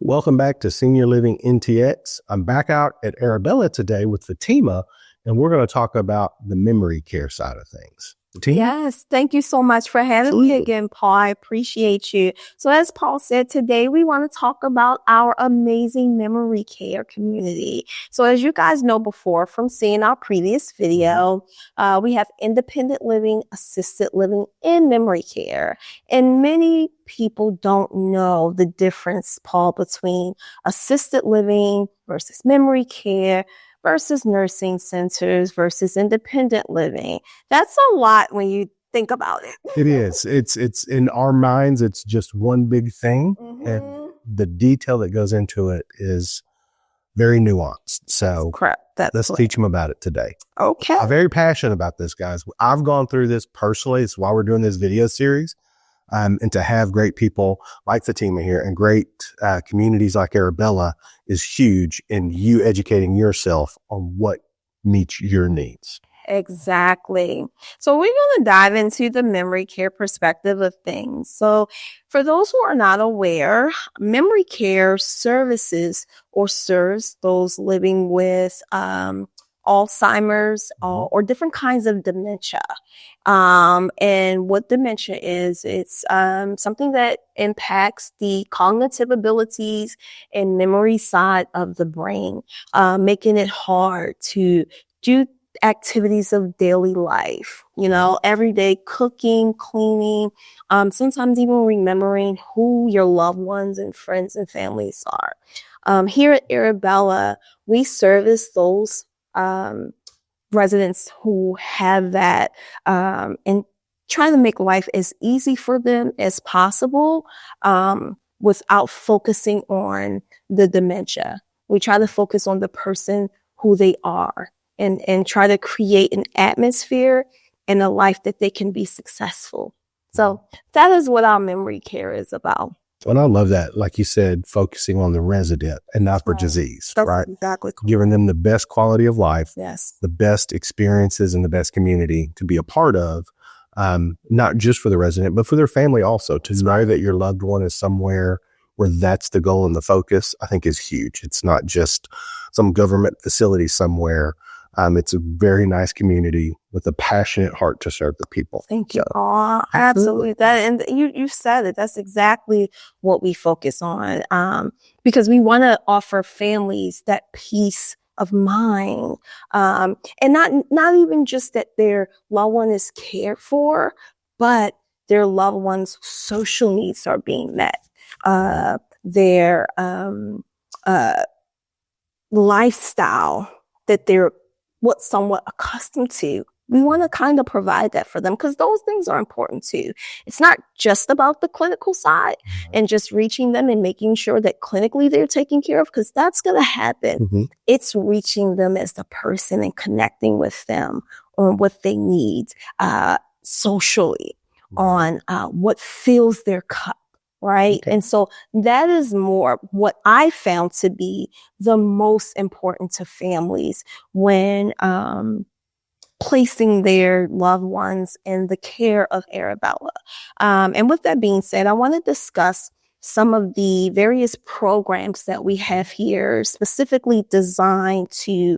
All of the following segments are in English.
Welcome back to Senior Living NTX. I'm back out at Arabella today with Fatima, and we're going to talk about the memory care side of things. Fatima? Yes, thank you so much for having me again, Paul. I appreciate you. So as Paul said, today we want to talk about our amazing memory care community. So as you guys know before from seeing our previous video, we have independent living, assisted living, and memory care. And many people don't know the difference, Paul, between assisted living versus memory care versus nursing centers versus independent living. That's a lot when you think about it. It is. It's in our minds, it's just one big thing. And the detail that goes into it is very nuanced. So let's teach them about it today. Okay. I'm very passionate about this, guys. I've gone through this personally. It's why we're doing this video series. And to have great people like Fatima here and great communities like Arabella is huge in you educating yourself on what meets your needs. Exactly. So we're going to dive into the memory care perspective of things. So for those who are not aware, memory care services or serves those living with Alzheimer's or different kinds of dementia. And what dementia is, it's something that impacts the cognitive abilities and memory side of the brain, making it hard to do activities of daily life, everyday cooking, cleaning, sometimes even remembering who your loved ones and friends and families are. Here at Arabella, we service those residents who have that and try to make life as easy for them as possible without focusing on the dementia. We try to focus on the person who they are and try to create an atmosphere and a life that they can be successful. So that is what our memory care is about. And I love that, like you said, focusing on the resident and not for disease, right? Exactly. Giving them the best quality of life, yes, the best experiences and the best community to be a part of, not just for the resident, but for their family also. To know that your loved one is somewhere where that's the goal and the focus, I think is huge. It's not just some government facility somewhere. It's a very nice community with a passionate heart to serve the people. Thank you. Oh, absolutely. And you said it. That's exactly what we focus on. Because we want to offer families that peace of mind. And not even just that their loved one is cared for, but their loved one's social needs are being met. Their lifestyle that they're somewhat accustomed to. We want to kind of provide that for them because those things are important too. It's not just about the clinical side and just reaching them and making sure that clinically they're taken care of, because that's going to happen. It's reaching them as the person and connecting with them on what they need socially, on what fills their cup. Right. Okay. And so that is more what I found to be the most important to families when placing their loved ones in the care of Arabella. And with that being said, I want to discuss some of the various programs that we have here specifically designed to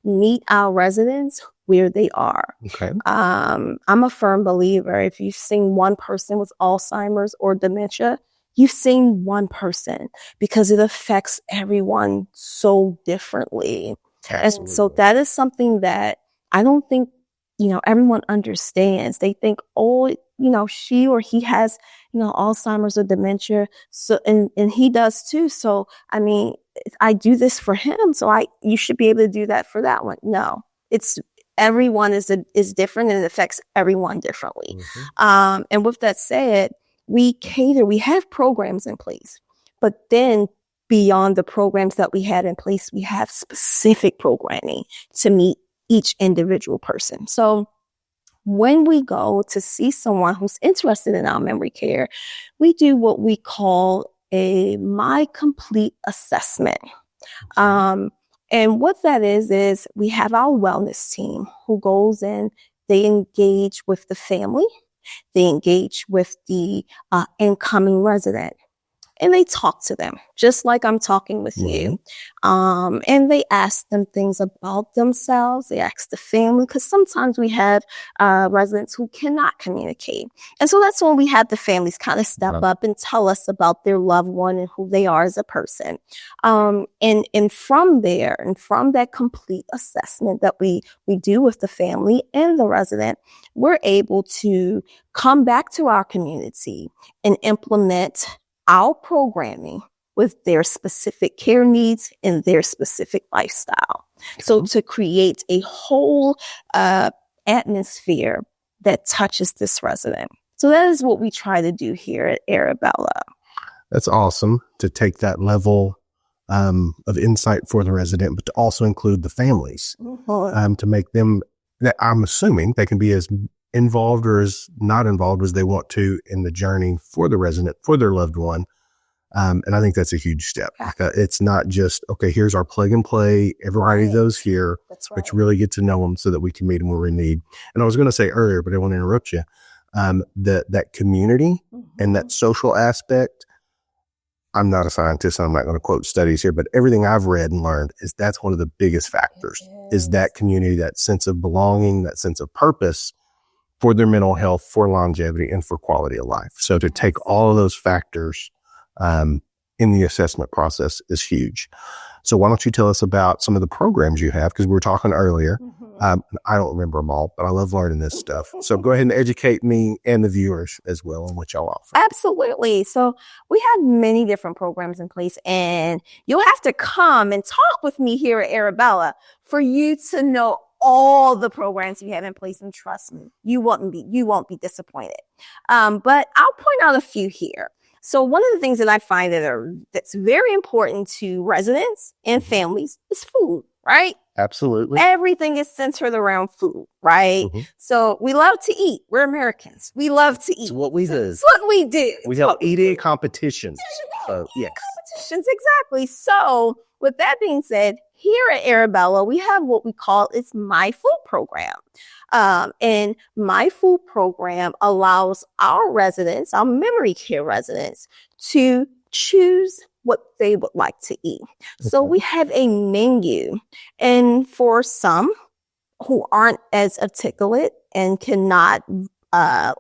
meet our residents where they are. Okay. I'm a firm believer. If you've seen one person with Alzheimer's or dementia, you've seen one person because it affects everyone so differently. Absolutely. And so that is something that I don't think, everyone understands. They think, she or he has, Alzheimer's or dementia. So, and he does too. So, I do this for him. So you should be able to do that for that one. No, everyone is different and it affects everyone differently. And with that said, we have programs in place, but then beyond the programs that we had in place, we have specific programming to meet each individual person. So when we go to see someone who's interested in our memory care, we do what we call a My Complete assessment. And what that is we have our wellness team who goes in, they engage with the family, they engage with the incoming resident. and they talk to them just like I'm talking with you. And they ask them things about themselves. They ask the family, because sometimes we have residents who cannot communicate. And so that's when we have the families kind of step up and tell us about their loved one and who they are as a person. And from there, and from that complete assessment that we do with the family and the resident, we're able to come back to our community and implement our programming with their specific care needs and their specific lifestyle. So to create a whole atmosphere that touches this resident. So that is what we try to do here at Arabella. That's awesome to take that level of insight for the resident, but to also include the families, to make them, that I'm assuming they can be as involved or as not involved as they want to in the journey for the resident, for their loved one. And I think that's a huge step. It's not just, okay, here's our plug and play. Everybody goes here, but you really get to know them so that we can meet them where we need. And I was going to say earlier, but I want to interrupt you. That community and that social aspect, I'm not a scientist, so I'm not going to quote studies here, but everything I've read and learned is that's one of the biggest factors, is that community, that sense of belonging, that sense of purpose for their mental health, for longevity, and for quality of life. So to take all of those factors in the assessment process is huge. So why don't you tell us about some of the programs you have? Because we were talking earlier. I don't remember them all, but I love learning this stuff. So go ahead and educate me and the viewers as well on what y'all offer. Absolutely. So we have many different programs in place, and you'll have to come and talk with me here at Arabella for you to know all the programs we have in place, and trust me, you won't be disappointed. But I'll point out a few here. So one of the things that I find that's very important to residents and families is food, right? Absolutely. Everything is centered around food, right? So we love to eat. We're Americans. We love to eat. It's what we do. It's what we do. We have eating competitions. So, yes. Competitions, exactly. So with that being said, here at Arabella, we have what we call it's My Food Program. And My Food Program allows our residents, our memory care residents, to choose what they would like to eat. So we have a menu, and for some who aren't as articulate and cannot,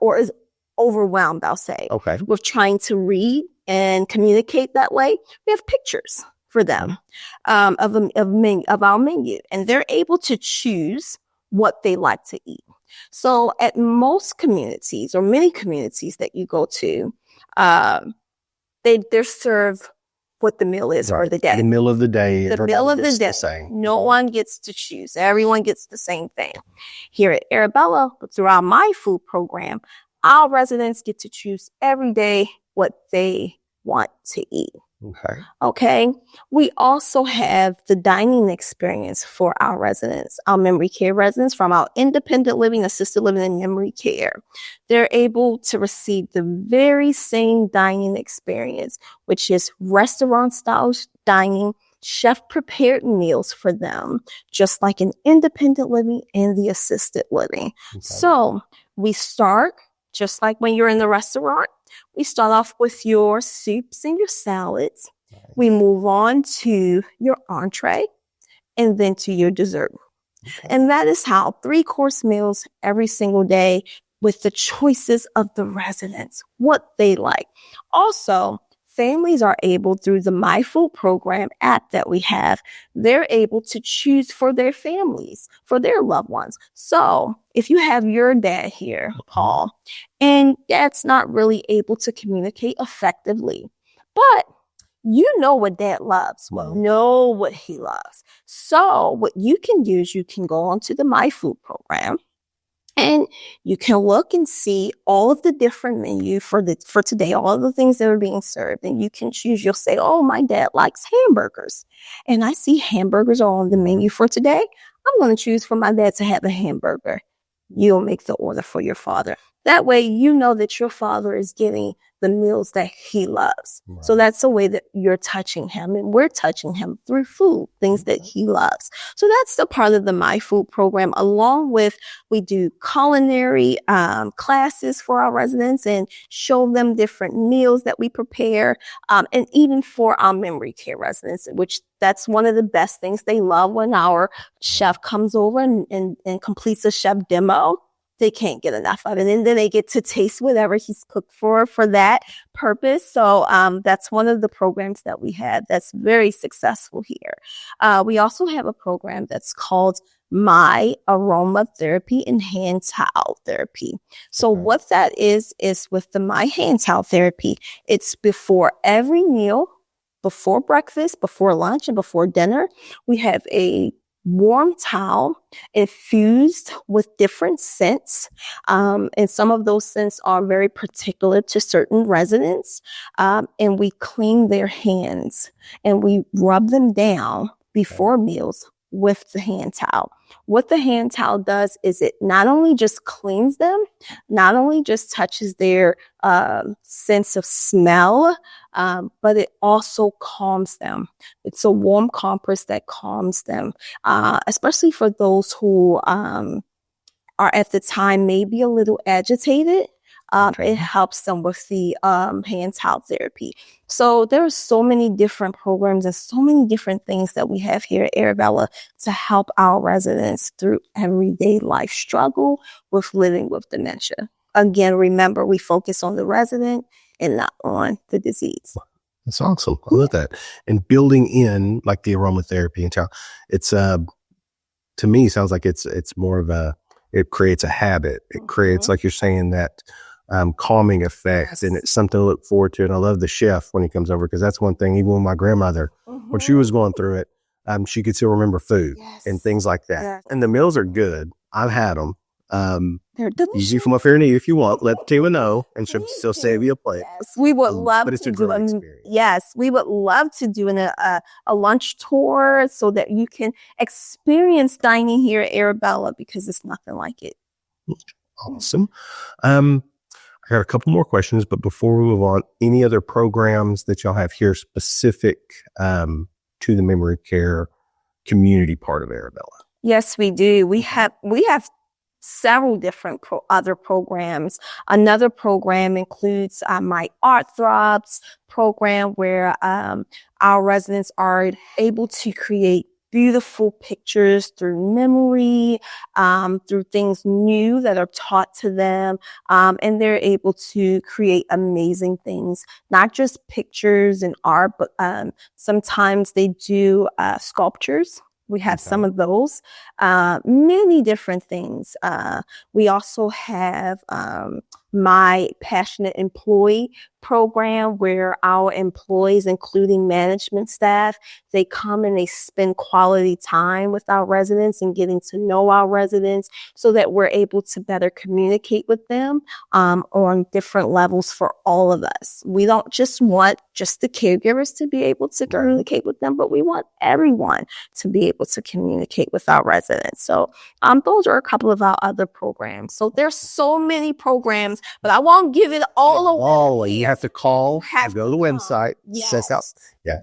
or is overwhelmed, I'll say, with trying to read and communicate that way, we have pictures for them of our menu, and they're able to choose what they like to eat. So at most communities, or many communities that you go to, they're served what the meal is for the day. The meal of the day. The meal of the day. No one gets to choose. Everyone gets the same thing. Here at Arabella, through our My Food Program, our residents get to choose every day what they want to eat. Okay. We also have the dining experience for our residents, our memory care residents from our independent living, assisted living, and memory care. They're able to receive the very same dining experience, which is restaurant style dining, chef prepared meals for them, just like an independent living and the assisted living. So we start just like when you're in the restaurant. We start off with your soups and your salads. We move on to your entree and then to your dessert. And that is how 3-course meals every single day with the choices of the residents, what they like. Also, families are able, through the My Food Program app that we have, they're able to choose for their families, for their loved ones. So if you have your dad here, Paul, and dad's not really able to communicate effectively, but you know what dad loves, know what he loves. So what you can do is you can go onto the My Food Program, and you can look and see all of the different menu for today, all of the things that are being served. And you can choose, you'll say, oh, my dad likes hamburgers. And I see hamburgers are on the menu for today. I'm going to choose for my dad to have a hamburger. You'll make the order for your father. That way, you know that your father is getting the meals that he loves. Right. So that's a way that you're touching him, and we're touching him through food, things that he loves. So that's the part of the My Food program, along with we do culinary classes for our residents and show them different meals that we prepare. And even for our memory care residents, which that's one of the best things they love when our chef comes over and completes a chef demo. They can't get enough of it. And then they get to taste whatever he's cooked for that purpose. So that's one of the programs that we have that's very successful here. We also have a program that's called My Aromatherapy and Hand Towel Therapy. So what that is with the My Hand Towel Therapy, it's before every meal, before breakfast, before lunch, and before dinner. We have a warm towel infused with different scents. And some of those scents are very particular to certain residents. And we clean their hands and we rub them down before meals with the hand towel. What the hand towel does is it not only just cleans them, not only just touches their sense of smell, but it also calms them. It's a warm compress that calms them, especially for those who are at the time maybe a little agitated. It helps them with the hand towel therapy. So there are so many different programs and so many different things that we have here at Arabella to help our residents through everyday life struggle with living with dementia. Again, remember, we focus on the resident and not on the disease. That's awesome. I love that. And building in like the aromatherapy and towel, it's to me sounds like it's more of it creates a habit. It creates, like you're saying, that calming effect, and it's something to look forward to. And I love the chef when he comes over, because that's one thing, even with my grandmother, when she was going through it, she could still remember food and things like that. Yes. And the meals are good. I've had them. They're delicious. Easy from up here and if you want, let Tima know, and she'll still save you a plate. Yes, we would love but it's to a do great experience. Yes, we would love to do a lunch tour so that you can experience dining here at Arabella, because it's nothing like it. Awesome. I got a couple more questions, but before we move on, any other programs that y'all have here specific to the memory care community part of Arabella? Yes, we do. We have several different other programs. Another program includes My Art Throbs program, where our residents are able to create beautiful pictures through memory, through things new that are taught to them. And they're able to create amazing things, not just pictures and art, but sometimes they do sculptures. We have some of those, many different things. We also have My Passionate Employee program, where our employees, including management staff, they come and they spend quality time with our residents and getting to know our residents, so that we're able to better communicate with them on different levels for all of us. We don't just want just the caregivers to be able to communicate with them, but we want everyone to be able to communicate with our residents. So those are a couple of our other programs. So there's so many programs, but I won't give it all away. You have to call, go to the website, check out. Yeah.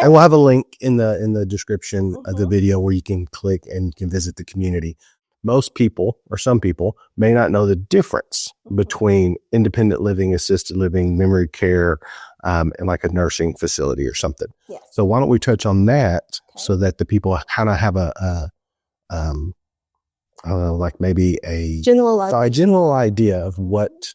And we'll have a link in the description of the video where you can click and you can visit the community. Most people, or some people, may not know the difference between independent living, assisted living, memory care, and like a nursing facility or something. Yes. So why don't we touch on that so that the people kind of have like maybe a general idea of what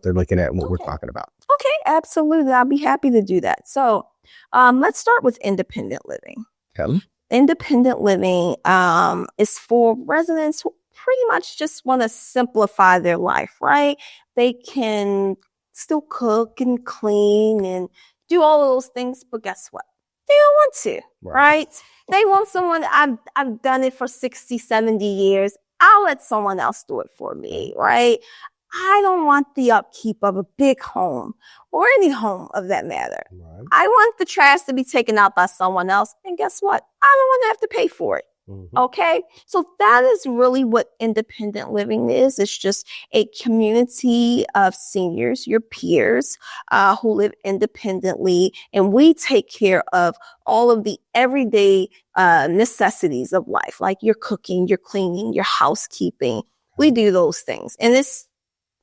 they're looking at and what we're talking about. Okay, absolutely. I'll be happy to do that. So let's start with independent living. Okay. Independent living is for residents who pretty much just want to simplify their life, right? They can still cook and clean and do all of those things, but guess what? They don't want to, right? They want someone, I've done it for 60, 70 years. I'll let someone else do it for me, right? I don't want the upkeep of a big home, or any home of that matter. Right. I want the trash to be taken out by someone else. And guess what? I don't want to have to pay for it. Okay, so that is really what independent living is. It's just a community of seniors, your peers, who live independently, and we take care of all of the everyday necessities of life, like your cooking, your cleaning, your housekeeping. We do those things, and it's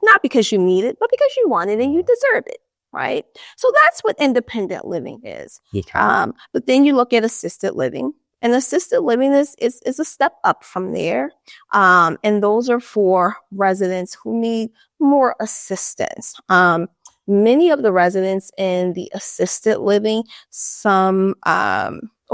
not because you need it, but because you want it and you deserve it. Right? So that's what independent living is. But then you look at assisted living. And assisted living is a step up from there. And those are for residents who need more assistance. Many of the residents in the assisted living, or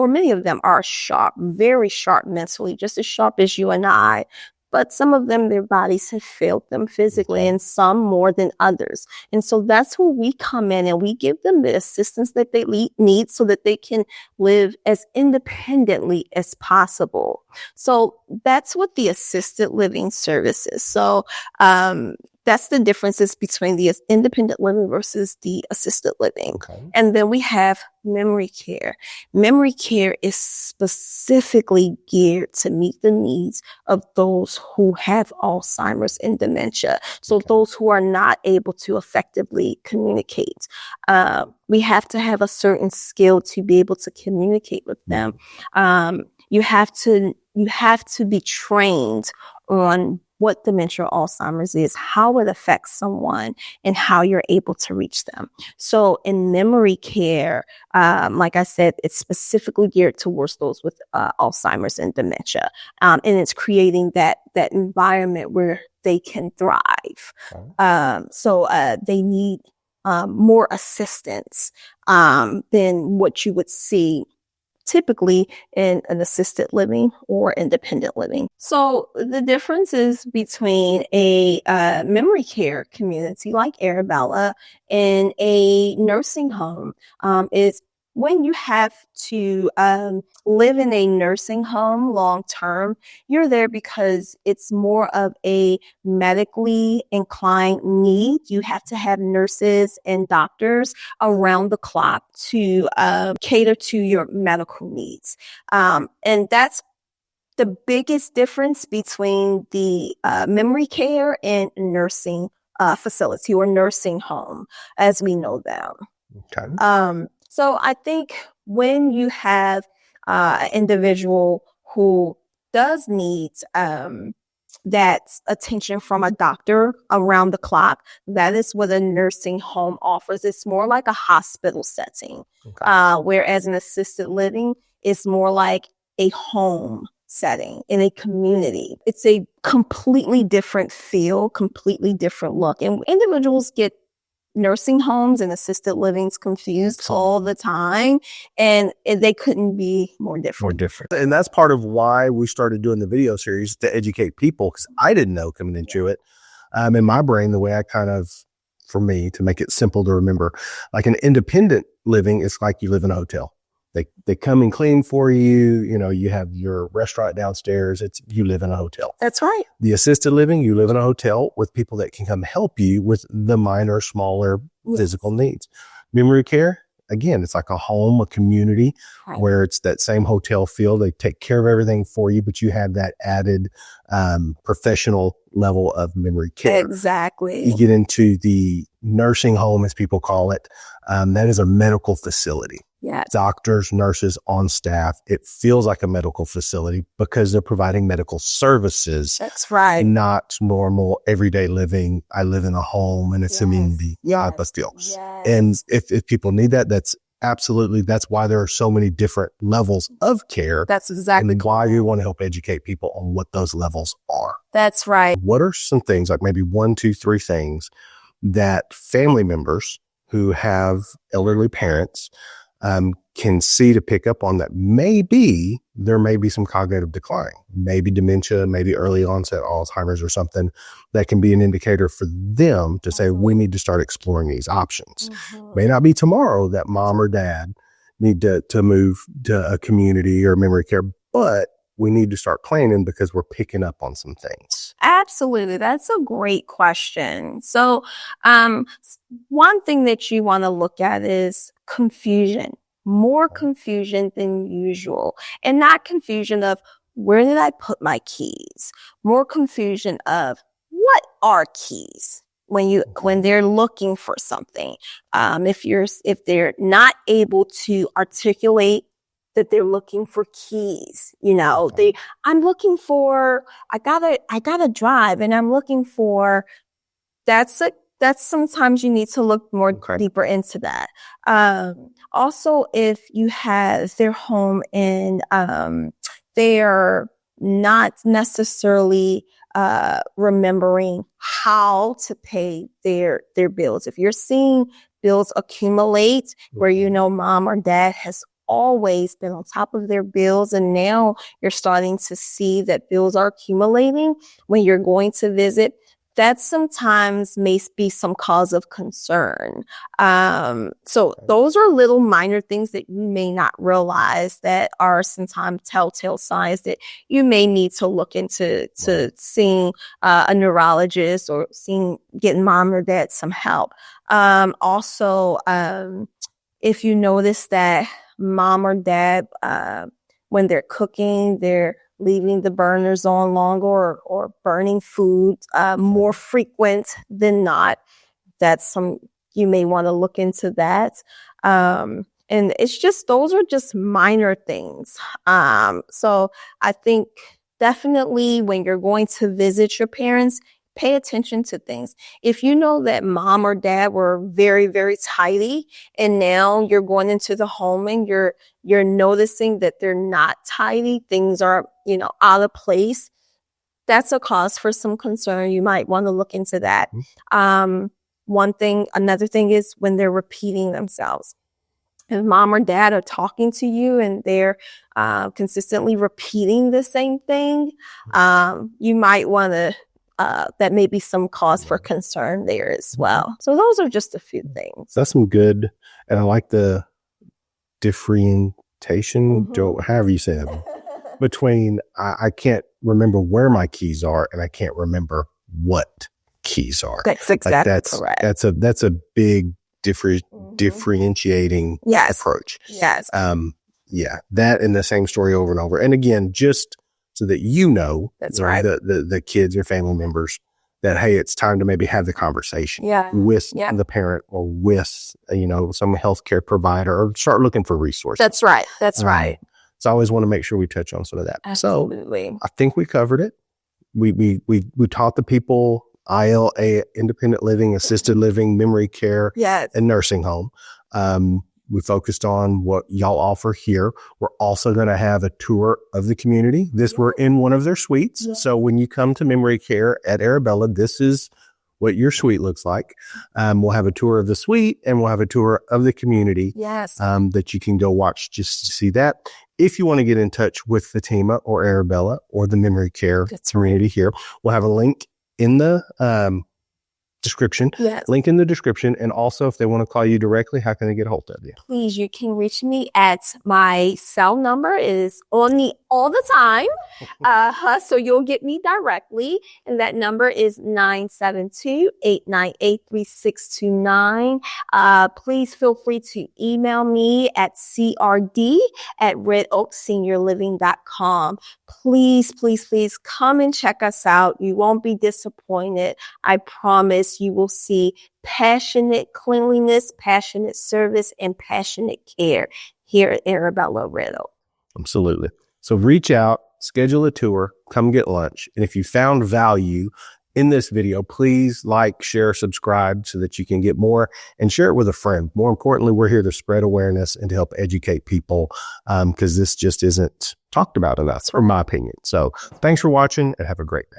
many of them are sharp, very sharp mentally, just as sharp as you and I. But some of them, their bodies have failed them physically, and some more than others. And so that's where we come in and we give them the assistance that they need so that they can live as independently as possible. So that's what the assisted living service is. So, that's the differences between the independent living versus the assisted living. And then we have memory care. Memory care is specifically geared to meet the needs of those who have Alzheimer's and dementia. So those who are not able to effectively communicate. We have to have a certain skill to be able to communicate with them. You have to be trained on what dementia or Alzheimer's is, how it affects someone, and how you're able to reach them. So in memory care, like I said, it's specifically geared towards those with Alzheimer's and dementia. And it's creating that environment where they can thrive. So they need more assistance than what you would see typically in an assisted living or independent living. So the differences between a memory care community like Arabella and a nursing home is when you have to live in a nursing home long term, you're there because it's more of a medically inclined need. You have to have nurses and doctors around the clock to cater to your medical needs. And that's the biggest difference between the memory care and nursing facility or nursing home as we know them. So I think when you have an individual who does need that attention from a doctor around the clock, that is what a nursing home offers. It's more like a hospital setting, whereas an assisted living is more like a home setting in a community. It's a completely different feel, completely different look. And individuals get nursing homes and assisted livings confused all the time, and they couldn't be more different. And that's part of why we started doing the video series, to educate people, because I didn't know coming into it. In my brain, the way I for me, to make it simple to remember, like an independent living, it's like you live in a hotel. They come and clean for you. You know, you have your restaurant downstairs. You live in a hotel. That's right. The assisted living, you live in a hotel with people that can come help you with the minor, smaller physical needs. Memory care, again, it's like a home, a community where it's that same hotel feel. They take care of everything for you, but you have that added professional level of memory care. Exactly. You get into the nursing home, as people call it. That is a medical facility. Yeah. Doctors, nurses on staff. It feels like a medical facility because they're providing medical services. That's right. Not normal everyday living. I live in a home and it's amenity type of deal. And if people need that, that's why there are so many different levels of care. That's exactly why you want to help educate people on what those levels are. That's right. What are some things, like maybe 1, 2, 3 things that family members who have elderly parents can see to pick up on, that there may be some cognitive decline, maybe dementia, maybe early onset Alzheimer's or something that can be an indicator for them to say, we need to start exploring these options. May not be tomorrow that mom or dad need to move to a community or memory care, but we need to start planning because we're picking up on some things. Absolutely. That's a great question. So, one thing that you want to look at is confusion, more confusion than usual, and not confusion of where did I put my keys? More confusion of what are keys when they're looking for something. If they're not able to articulate that they're looking for keys, I'm looking for, I gotta drive and I'm looking for, that's sometimes you need to look more deeper into that. Also, if you have their home and they're not necessarily remembering how to pay their bills. If you're seeing bills accumulate where mom or dad has always been on top of their bills and now you're starting to see that bills are accumulating when you're going to visit, that sometimes may be some cause of concern. So those are little minor things that you may not realize that are sometimes telltale signs that you may need to look into seeing a neurologist or getting mom or dad some help. Also, if you notice that mom or dad, when they're cooking, they're leaving the burners on longer or burning food more frequent than not, you may want to look into that. And it's just, those are just minor things. So I think definitely when you're going to visit your parents, pay attention to things. If you know that mom or dad were very, very tidy and now you're going into the home and you're noticing that they're not tidy, things are, out of place, that's a cause for some concern. You might want to look into that. Another thing is when they're repeating themselves. If mom or dad are talking to you and they're consistently repeating the same thing, you might want to that may be some cause for concern there as well. So those are just a few things. That's some good, and I like the differentiation, however you say that, between I can't remember where my keys are and I can't remember what keys are. That's exactly correct. That's a big differentiating approach. Yes. That and the same story over and over. And again, just so that that's right. The kids or family members that, hey, it's time to maybe have the conversation with the parent or with, some healthcare provider or start looking for resources. That's right. That's right. So I always want to make sure we touch on some of that. Absolutely. So I think we covered it. We taught the people ILA, independent living, assisted living, memory care, and nursing home. We focused on what y'all offer here. We're also going to have a tour of the community. We're in one of their suites. Yeah. So when you come to memory care at Arabella, this is what your suite looks like. We'll have a tour of the suite and we'll have a tour of the community that you can go watch just to see that. If you want to get in touch with Fatima or Arabella or the memory care community here, we'll have a link in the description. Yes. Link in the description. And also, if they want to call you directly, how can they get a hold of you? Please, you can reach me at my cell number is on me all the time. So you'll get me directly. And that number is 972-898-3629. Please feel free to email me at crd@redoakseniorliving.com. Please, please, please come and check us out. You won't be disappointed. I promise you will see passionate cleanliness, passionate service, and passionate care here at Arabella Red Oak. Absolutely. So reach out, schedule a tour, come get lunch. And if you found value in this video, please like, share, subscribe so that you can get more and share it with a friend. More importantly, we're here to spread awareness and to help educate people because this just isn't talked about enough, in my opinion. So thanks for watching and have a great day.